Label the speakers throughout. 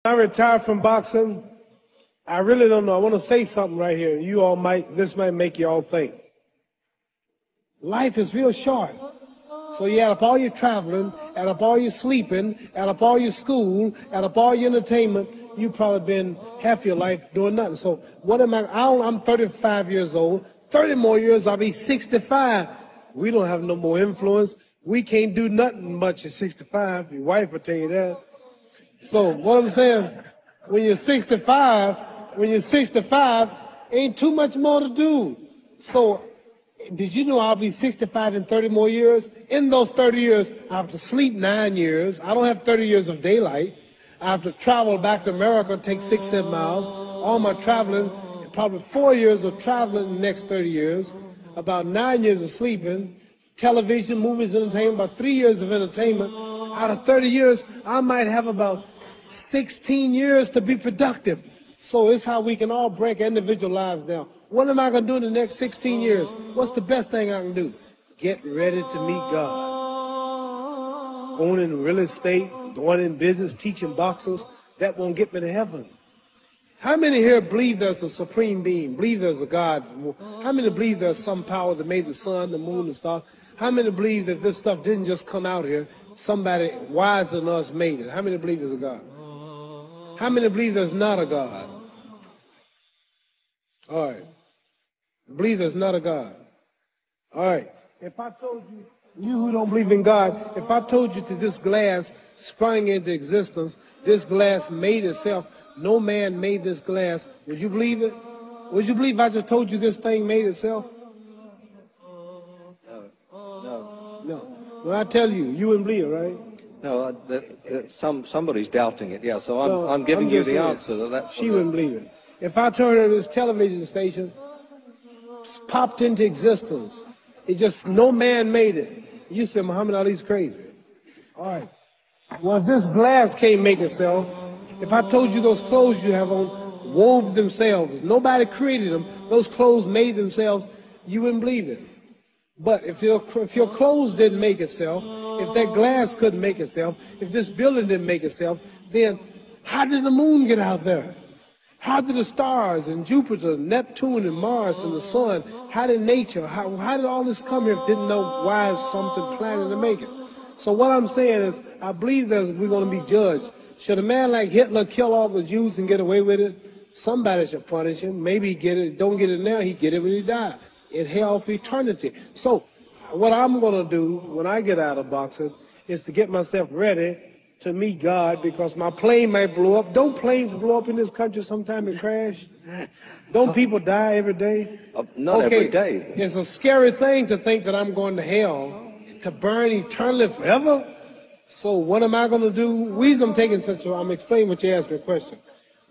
Speaker 1: I retired from boxing. I really don't know. I want to say something right here. This might make you all think. Life is real short. So you add up all your traveling, add up all your sleeping, add up all your school, add up all your entertainment. You've probably been half your life doing nothing. So what am I'm 35 years old. 30 more years, I'll be 65. We don't have no more influence. We can't do nothing much at 65. Your wife will tell you that. So what I'm saying, when you're 65, ain't too much more to do. So did you know I'll be 65 in 30 more years? In those 30 years, I have to sleep 9 years. I don't have 30 years of daylight. I have to travel back to America, take 6, 7 miles. All my traveling, probably 4 years of traveling in the next 30 years. About 9 years of sleeping. Television, movies, entertainment, about 3 years of entertainment. Out of 30 years, I might have about 16 years to be productive. So it's how we can all break individual lives down. What am I going to do in the next 16 years? What's the best thing I can do? Get ready to meet God. Going in real estate, going in business, teaching boxers, that won't get me to heaven. How many here believe there's a supreme being, believe there's a God? How many believe there's some power that made the sun, the moon, the stars? How many believe that this stuff didn't just come out here? Somebody wiser than us made it. How many believe there's a God? How many believe there's not a God? All right. Believe there's not a God. All right. If I told you, you who don't believe in God, if I told you that this glass sprang into existence, this glass made itself, no man made this glass, would you believe it? Would you believe I just told you this thing made itself? No. When I tell you, you wouldn't believe it, right?
Speaker 2: No, somebody's doubting it, yeah, so I'm giving you the answer.
Speaker 1: She wouldn't believe it. If I told her this television station popped into existence, it just, no man made it. You said Muhammad Ali's crazy. All right. Well, if this glass can't make itself, if I told you those clothes you have on wove themselves, nobody created them, those clothes made themselves, you wouldn't believe it. But if your clothes didn't make itself, if that glass couldn't make itself, if this building didn't make itself, then how did the moon get out there? How did the stars and Jupiter, Neptune and Mars and the sun, how did nature, how did all this come here if didn't know why is something planning to make it? So what I'm saying is, I believe we're going to be judged. Should a man like Hitler kill all the Jews and get away with it? Somebody should punish him. Maybe he get it, don't get it now, he get it when he died. In hell for eternity. So what I'm going to do when I get out of boxing is to get myself ready to meet God, because my plane might blow up. Don't planes blow up in this country sometime and crash? Don't people die every day?
Speaker 2: Not every day.
Speaker 1: It's a scary thing to think that I'm going to hell to burn eternally forever. So what am I going to do? I'm explaining what you asked me a question.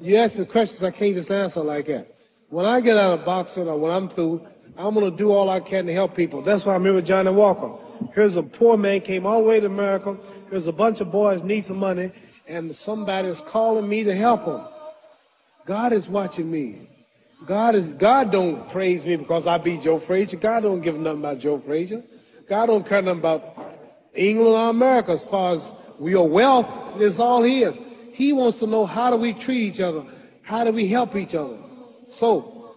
Speaker 1: You ask me questions I can't just answer like that. When I get out of boxing or when I'm through, I'm going to do all I can to help people. That's why I'm here with Johnny Walker. Here's a poor man, came all the way to America. Here's a bunch of boys need some money, and somebody is calling me to help them. God is watching me. God don't praise me because I beat Joe Frazier. God don't give nothing about Joe Frazier. God don't care nothing about England or America as far as your wealth is all his. He wants to know, how do we treat each other? How do we help each other? So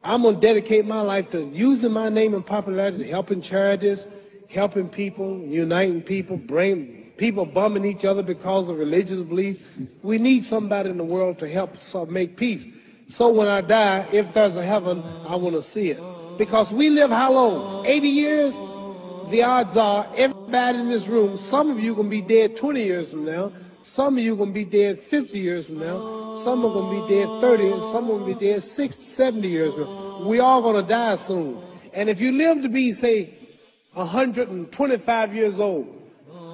Speaker 1: I'm going to dedicate my life to using my name and popularity to helping charities, helping people, uniting people, bring people bumming each other because of religious beliefs. We need somebody in the world to help make peace. So when I die, if there's a heaven, I want to see it. Because we live how long? 80 years? The odds are everybody in this room, some of you are going to be dead 20 years from now. Some of you are going to be dead 50 years from now. Some are going to be dead 30, and some are going to be dead 60, 70 years from now. We all going to die soon. And if you live to be, say, 125 years old,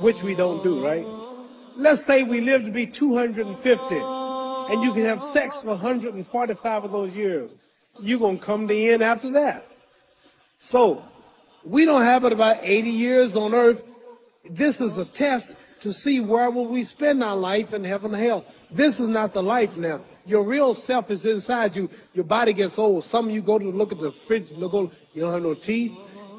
Speaker 1: which we don't do, right? Let's say we live to be 250, and you can have sex for 145 of those years. You're going to come to the end after that. So we don't have but about 80 years on earth. This is a test to see where will we spend our life in heaven and hell. This is not the life now. Your real self is inside you. Your body gets old. Some of you go to look at the fridge, you don't have no teeth.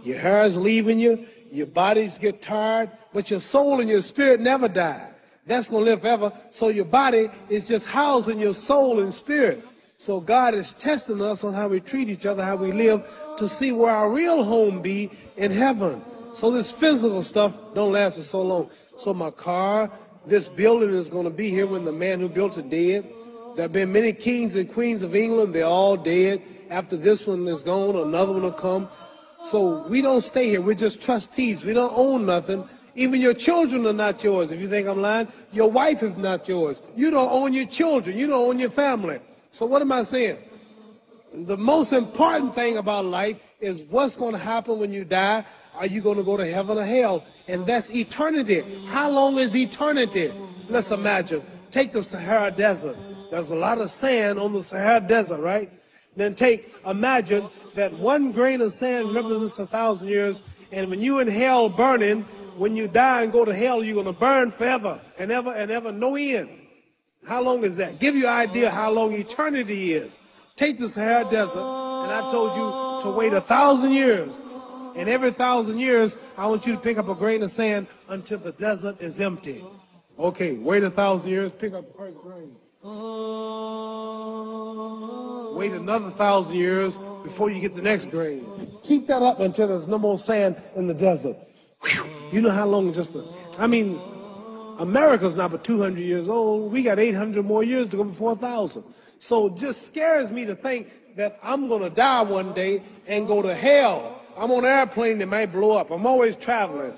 Speaker 1: Your hair is leaving you. Your bodies get tired. But your soul and your spirit never die. That's going to live forever. So your body is just housing your soul and spirit. So God is testing us on how we treat each other, how we live, to see where our real home be in heaven. So this physical stuff don't last for so long. So my car, this building is going to be here when the man who built it dead. There have been many kings and queens of England. They're all dead. After this one is gone, another one will come. So we don't stay here. We're just trustees. We don't own nothing. Even your children are not yours. If you think I'm lying, your wife is not yours. You don't own your children. You don't own your family. So what am I saying? The most important thing about life is what's going to happen when you die. Are you going to go to heaven or hell? And that's eternity. How long is eternity? Let's imagine. Take the Sahara Desert. There's a lot of sand on the Sahara Desert, right? Then imagine that one grain of sand represents 1,000 years. And when you in hell burning, when you die and go to hell, you're going to burn forever and ever, no end. How long is that? Give you an idea how long eternity is. Take the Sahara Desert, and I told you to wait 1,000 years. And every 1,000 years, I want you to pick up a grain of sand until the desert is empty. Okay, wait 1,000 years, pick up the first grain. Wait another 1,000 years before you get the next grain. Keep that up until there's no more sand in the desert. Whew. You know how long America's not but 200 years old. We got 800 more years to go before 1,000. So it just scares me to think that I'm going to die one day and go to hell. I'm on an airplane that might blow up. I'm always traveling.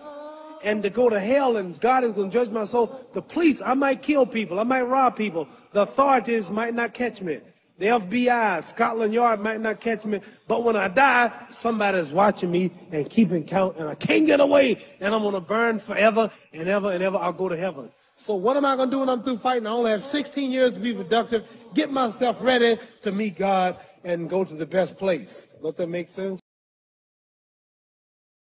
Speaker 1: And to go to hell and God is going to judge my soul. The police, I might kill people. I might rob people. The authorities might not catch me. The FBI, Scotland Yard might not catch me. But when I die, somebody's watching me and keeping count. And I can't get away. And I'm going to burn forever and ever and ever. I'll go to heaven. So what am I going to do when I'm through fighting? I only have 16 years to be productive. Get myself ready to meet God and go to the best place. Does that make sense?